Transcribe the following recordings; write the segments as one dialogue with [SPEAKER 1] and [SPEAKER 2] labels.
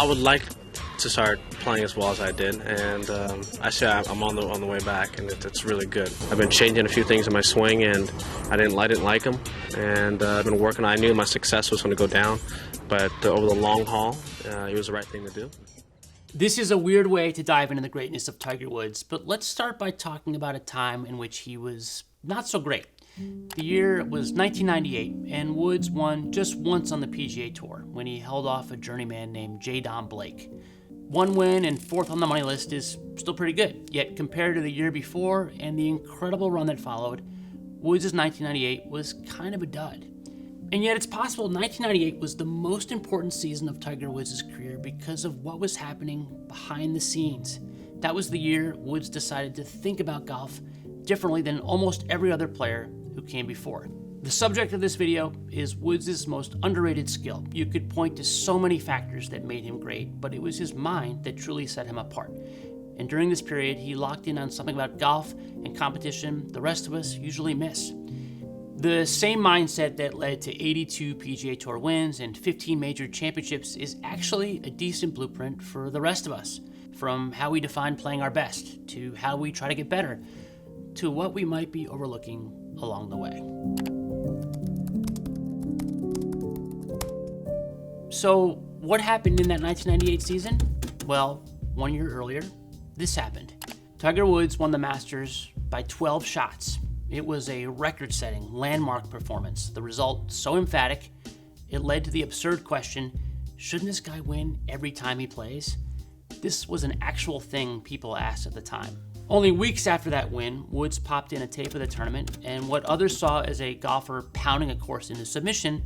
[SPEAKER 1] would like to start playing as well as I did, and actually I'm on the way back, and it's really good. I've been changing a few things in my swing, and I didn't like them, and I've been working. I knew my success was going to go down, but over the long haul, it was the right thing to do.
[SPEAKER 2] This is a weird way to dive into the greatness of Tiger Woods, but let's start by talking about a time in which he was not so great. The year was 1998, and Woods won just once on the PGA Tour when he held off a journeyman named J. Don Blake. One win and fourth on the money list is still pretty good, yet compared to the year before and the incredible run that followed, Woods' 1998 was kind of a dud. And yet it's possible 1998 was the most important season of Tiger Woods' career because of what was happening behind the scenes. That was the year Woods decided to think about golf differently than almost every other player who came before. The subject of this video is Woods' most underrated skill. You could point to so many factors that made him great, but it was his mind that truly set him apart. And during this period, he locked in on something about golf and competition the rest of us usually miss. The same mindset that led to 82 PGA Tour wins and 15 major championships is actually a decent blueprint for the rest of us, from how we define playing our best, to how we try to get better, to what we might be overlooking along the way. So, what happened in that 1998 season? Well, 1 year earlier, this happened. Tiger Woods won the Masters by 12 shots. It was a record-setting, landmark performance. The result so emphatic, it led to the absurd question, shouldn't this guy win every time he plays? This was an actual thing people asked at the time. Only weeks after that win, Woods popped in a tape of the tournament, and what others saw as a golfer pounding a course into submission,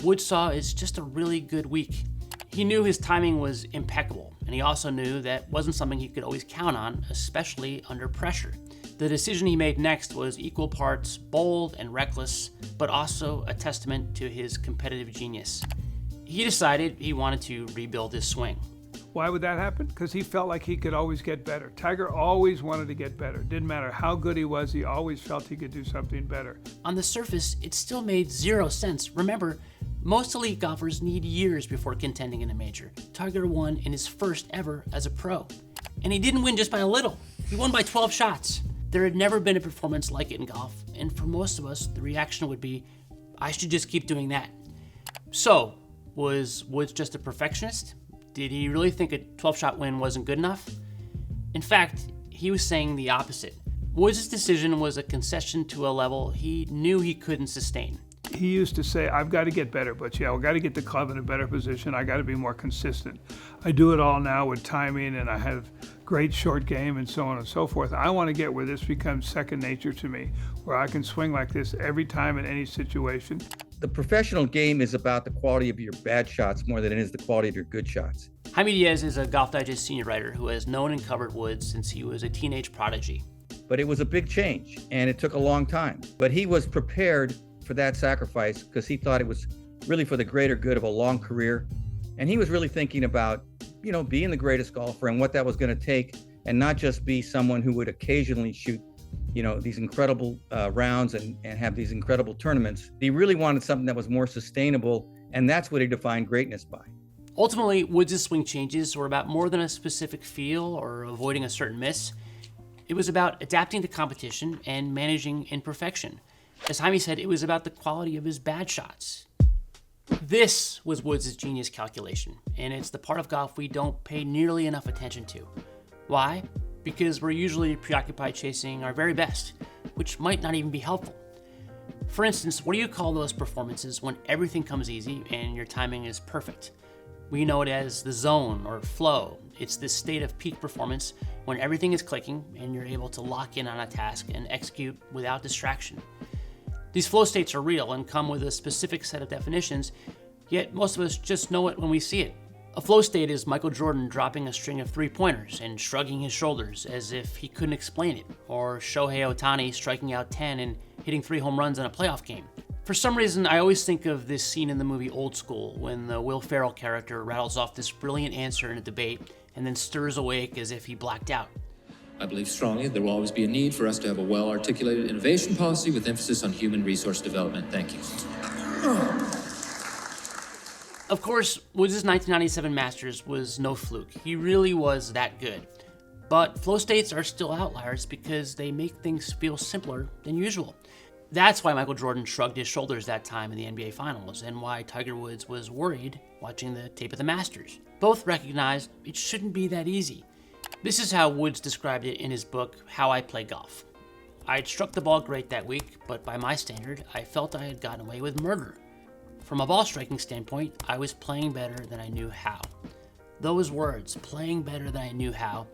[SPEAKER 2] Woods saw as just a really good week. He knew his timing was impeccable, and he also knew that wasn't something he could always count on, especially under pressure. The decision he made next was equal parts bold and reckless, but also a testament to his competitive genius. He decided he wanted to rebuild his swing.
[SPEAKER 3] Why would that happen? Because he felt like he could always get better. Tiger always wanted to get better. Didn't matter how good he was, he always felt he could do something better.
[SPEAKER 2] On the surface, it still made zero sense. Remember, most elite golfers need years before contending in a major. Tiger won in his first ever as a pro. And he didn't win just by a little. He won by 12 shots. There had never been a performance like it in golf, and for most of us, the reaction would be, I should just keep doing that. So, was Woods just a perfectionist? Did he really think a 12-shot win wasn't good enough? In fact, he was saying the opposite. Woods' decision was a concession to a level he knew he couldn't sustain.
[SPEAKER 3] He used to say, I've got to get better, but I've got to get the club in a better position. I got to be more consistent. I do it all now with timing, and I have great short game and so on and so forth. I want to get where this becomes second nature to me, where I can swing like this every time in any situation.
[SPEAKER 4] The professional game is about the quality of your bad shots more than it is the quality of your good shots.
[SPEAKER 2] Jaime Diaz is a Golf Digest senior writer who has known and covered Woods since he was a teenage prodigy.
[SPEAKER 4] But it was a big change, and it took a long time. But he was prepared for that sacrifice because he thought it was really for the greater good of a long career. And he was really thinking about, being the greatest golfer and what that was going to take, and not just be someone who would occasionally shoot, these incredible rounds and have these incredible tournaments. He really wanted something that was more sustainable, and that's what he defined greatness by.
[SPEAKER 2] Ultimately, Woods' swing changes were about more than a specific feel or avoiding a certain miss. It was about adapting to competition and managing imperfection. As Jaime said, it was about the quality of his bad shots. This was Woods' genius calculation, and it's the part of golf we don't pay nearly enough attention to. Why? Because we're usually preoccupied chasing our very best, which might not even be helpful. For instance, what do you call those performances when everything comes easy and your timing is perfect? We know it as the zone or flow. It's this state of peak performance when everything is clicking and you're able to lock in on a task and execute without distraction. These flow states are real and come with a specific set of definitions, yet most of us just know it when we see it. A flow state is Michael Jordan dropping a string of three-pointers and shrugging his shoulders as if he couldn't explain it, or Shohei Ohtani striking out 10 and hitting 3 home runs in a playoff game. For some reason, I always think of this scene in the movie Old School when the Will Ferrell character rattles off this brilliant answer in a debate and then stirs awake as if he blacked out.
[SPEAKER 5] I believe strongly there will always be a need for us to have a well-articulated innovation policy with emphasis on human resource development. Thank you.
[SPEAKER 2] Of course, Woods' 1997 Masters was no fluke. He really was that good. But flow states are still outliers because they make things feel simpler than usual. That's why Michael Jordan shrugged his shoulders that time in the NBA Finals, and why Tiger Woods was worried watching the tape of the Masters. Both recognized it shouldn't be that easy. This is how Woods described it in his book, How I Play Golf. I'd struck the ball great that week, but by my standard, I felt I had gotten away with murder. From a ball striking standpoint, I was playing better than I knew how. Those words, playing better than I knew how,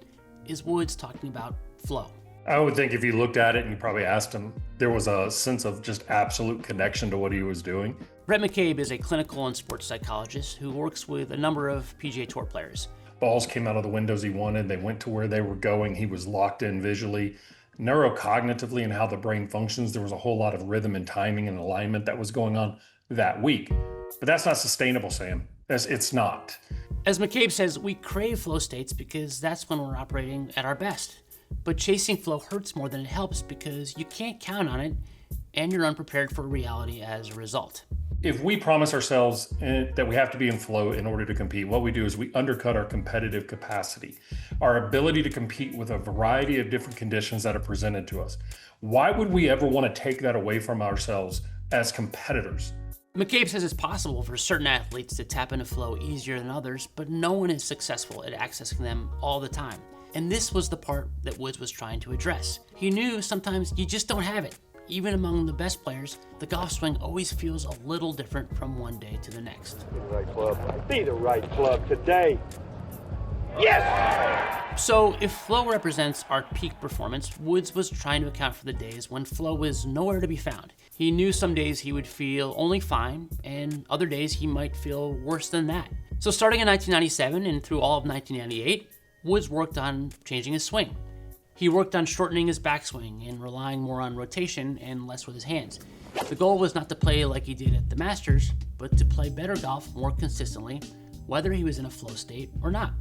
[SPEAKER 2] is Woods talking about flow.
[SPEAKER 6] I would think if you looked at it and you probably asked him, there was a sense of just absolute connection to what he was doing.
[SPEAKER 2] Brett McCabe is a clinical and sports psychologist who works with a number of PGA Tour players.
[SPEAKER 6] Balls came out of the windows he wanted. They went to where they were going. He was locked in visually. Neurocognitively and how the brain functions, there was a whole lot of rhythm and timing and alignment that was going on that week. But that's not sustainable, Sam. It's not.
[SPEAKER 2] As McCabe says, we crave flow states because that's when we're operating at our best. But chasing flow hurts more than it helps because you can't count on it and you're unprepared for reality as a result.
[SPEAKER 6] If we promise ourselves that we have to be in flow in order to compete, what we do is we undercut our competitive capacity, our ability to compete with a variety of different conditions that are presented to us. Why would we ever want to take that away from ourselves as competitors?
[SPEAKER 2] McCabe says it's possible for certain athletes to tap into flow easier than others, but no one is successful at accessing them all the time. And this was the part that Woods was trying to address. He knew sometimes you just don't have it. Even among the best players, the golf swing always feels a little different from one day to the next.
[SPEAKER 7] Be the right club. Be the right club today. Yes!
[SPEAKER 2] So if flow represents our peak performance, Woods was trying to account for the days when flow was nowhere to be found. He knew some days he would feel only fine, and other days he might feel worse than that. So starting in 1997 and through all of 1998, Woods worked on changing his swing. He worked on shortening his backswing and relying more on rotation and less with his hands. The goal was not to play like he did at the Masters, but to play better golf more consistently, whether he was in a flow state or not.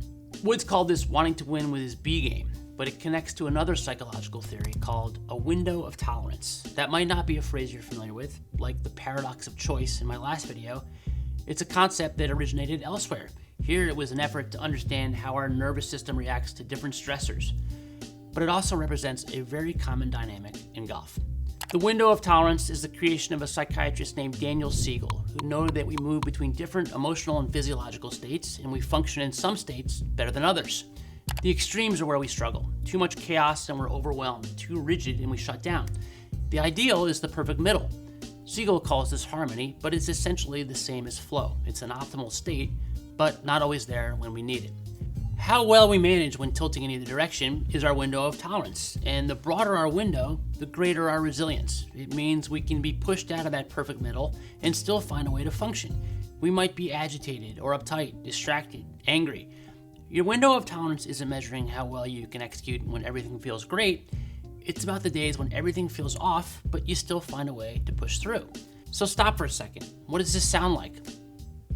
[SPEAKER 2] Woods called this wanting to win with his B game, but it connects to another psychological theory called a window of tolerance. That might not be a phrase you're familiar with, like the paradox of choice in my last video. It's a concept that originated elsewhere. Here it was an effort to understand how our nervous system reacts to different stressors. But it also represents a very common dynamic in golf. The window of tolerance is the creation of a psychiatrist named Daniel Siegel, who noted that we move between different emotional and physiological states, and we function in some states better than others. The extremes are where we struggle. Too much chaos and we're overwhelmed. Too rigid and we shut down. The ideal is the perfect middle. Siegel calls this harmony, but it's essentially the same as flow. It's an optimal state, but not always there when we need it. How well we manage when tilting in either direction is our window of tolerance, and the broader our window, the greater our resilience. It means we can be pushed out of that perfect middle and still find a way to function. We might be agitated or uptight, distracted, angry. Your window of tolerance isn't measuring how well you can execute when everything feels great. It's about the days when everything feels off, but you still find a way to push through. So stop for a second. What does this sound like?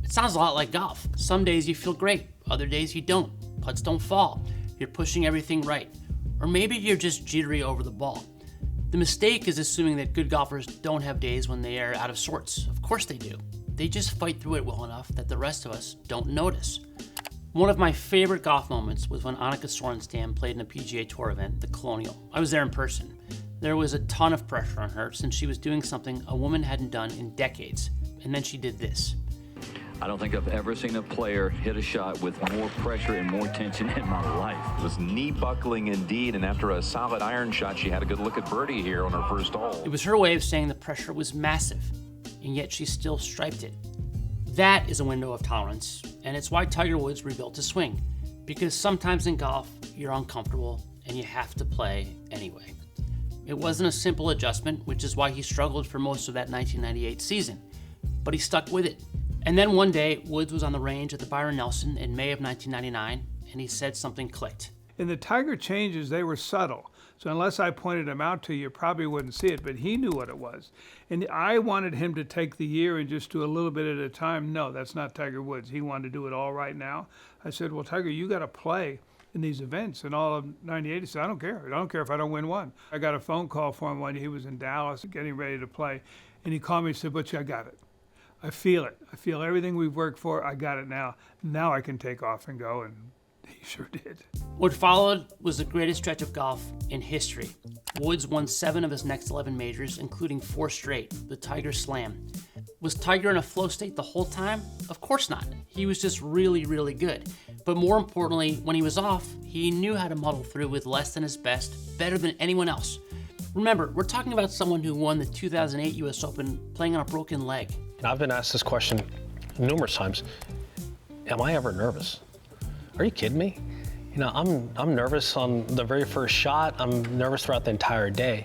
[SPEAKER 2] It sounds a lot like golf. Some days you feel great, other days you don't. Putts don't fall. You're pushing everything right. Or maybe you're just jittery over the ball. The mistake is assuming that good golfers don't have days when they are out of sorts. Of course they do. They just fight through it well enough that the rest of us don't notice. One of my favorite golf moments was when Annika Sorenstam played in a PGA Tour event, the Colonial. I was there in person. There was a ton of pressure on her since she was doing something a woman hadn't done in decades. And then she did this.
[SPEAKER 8] I don't think I've ever seen a player hit a shot with more pressure and more tension in my life.
[SPEAKER 9] It was knee buckling indeed, and after a solid iron shot, she had a good look at birdie here on her first hole.
[SPEAKER 2] It was her way of saying the pressure was massive, and yet she still striped it. That is a window of tolerance, and it's why Tiger Woods rebuilt his swing. Because sometimes in golf, you're uncomfortable, and you have to play anyway. It wasn't a simple adjustment, which is why he struggled for most of that 1998 season. But he stuck with it. And then one day, Woods was on the range at the Byron Nelson in May of 1999, and he said something clicked.
[SPEAKER 3] In the Tiger changes, they were subtle. So unless I pointed them out to you, you probably wouldn't see it, but he knew what it was. And I wanted him to take the year and just do a little bit at a time. No, that's not Tiger Woods. He wanted to do it all right now. I said, well, Tiger, you got to play in these events. And all of 98, he said, I don't care. I don't care if I don't win one. I got a phone call from him when he was in Dallas getting ready to play. And he called me and said, Butch, I got it. I feel it. I feel everything we've worked for. I got it now. Now I can take off and go, and he sure did.
[SPEAKER 2] What followed was the greatest stretch of golf in history. Woods won 7 of his next 11 majors, including 4 straight, the Tiger Slam. Was Tiger in a flow state the whole time? Of course not. He was just really, really good. But more importantly, when he was off, he knew how to muddle through with less than his best, better than anyone else. Remember, we're talking about someone who won the 2008 US Open playing on a broken leg.
[SPEAKER 10] I've been asked this question numerous times. Am I ever nervous? Are you kidding me? You know, I'm nervous on the very first shot. I'm nervous throughout the entire day.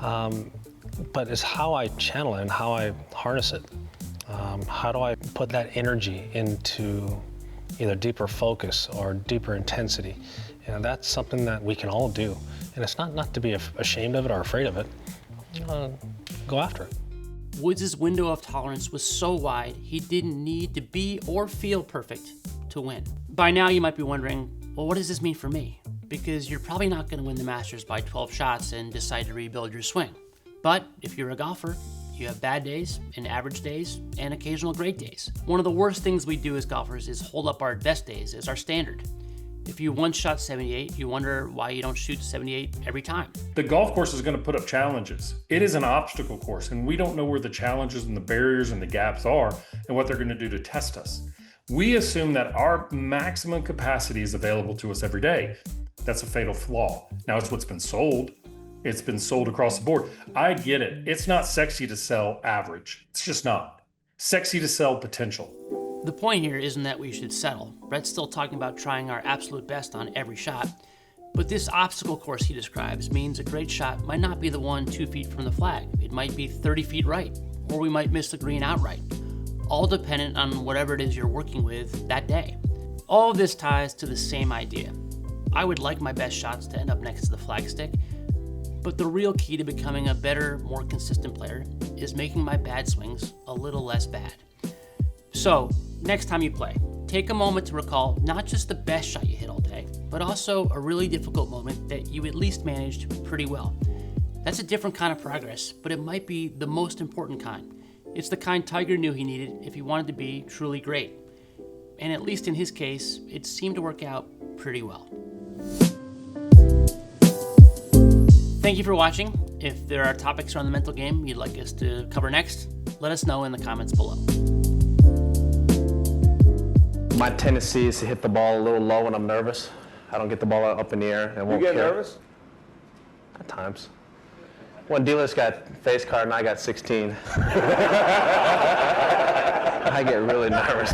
[SPEAKER 10] But it's how I channel it and how I harness it. How do I put that energy into either deeper focus or deeper intensity? And that's something that we can all do. And it's not to be ashamed of it or afraid of it. Go after it.
[SPEAKER 2] Woods' window of tolerance was so wide, he didn't need to be or feel perfect to win. By now you might be wondering, well, what does this mean for me? Because you're probably not going to win the Masters by 12 shots and decide to rebuild your swing. But if you're a golfer, you have bad days and average days and occasional great days. One of the worst things we do as golfers is hold up our best days as our standard. If you once shot 78, you wonder why you don't shoot 78 every time.
[SPEAKER 6] The golf course is going to put up challenges. It is an obstacle course, and we don't know where the challenges and the barriers and the gaps are and what they're going to do to test us. We assume that our maximum capacity is available to us every day. That's a fatal flaw. Now, it's what's been sold. It's been sold across the board. I get it. It's not sexy to sell average. It's just not. Sexy to sell potential.
[SPEAKER 2] The point here isn't that we should settle. Brett's still talking about trying our absolute best on every shot. But this obstacle course he describes means a great shot might not be the one 2 feet from the flag. It might be 30 feet right, or we might miss the green outright. All dependent on whatever it is you're working with that day. All of this ties to the same idea. I would like my best shots to end up next to the flagstick, but the real key to becoming a better, more consistent player is making my bad swings a little less bad. So, next time you play, take a moment to recall not just the best shot you hit all day, but also a really difficult moment that you at least managed pretty well. That's a different kind of progress, but it might be the most important kind. It's the kind Tiger knew he needed if he wanted to be truly great. And at least in his case, it seemed to work out pretty well. Thank you for watching. If there are topics around the mental game you'd like us to cover next, let us know in the comments below.
[SPEAKER 1] My tendency is to hit the ball a little low when I'm nervous. I don't get the ball up in the air and won't care.
[SPEAKER 7] You get nervous?
[SPEAKER 1] At times. When dealers got face card and I got 16, I get really nervous.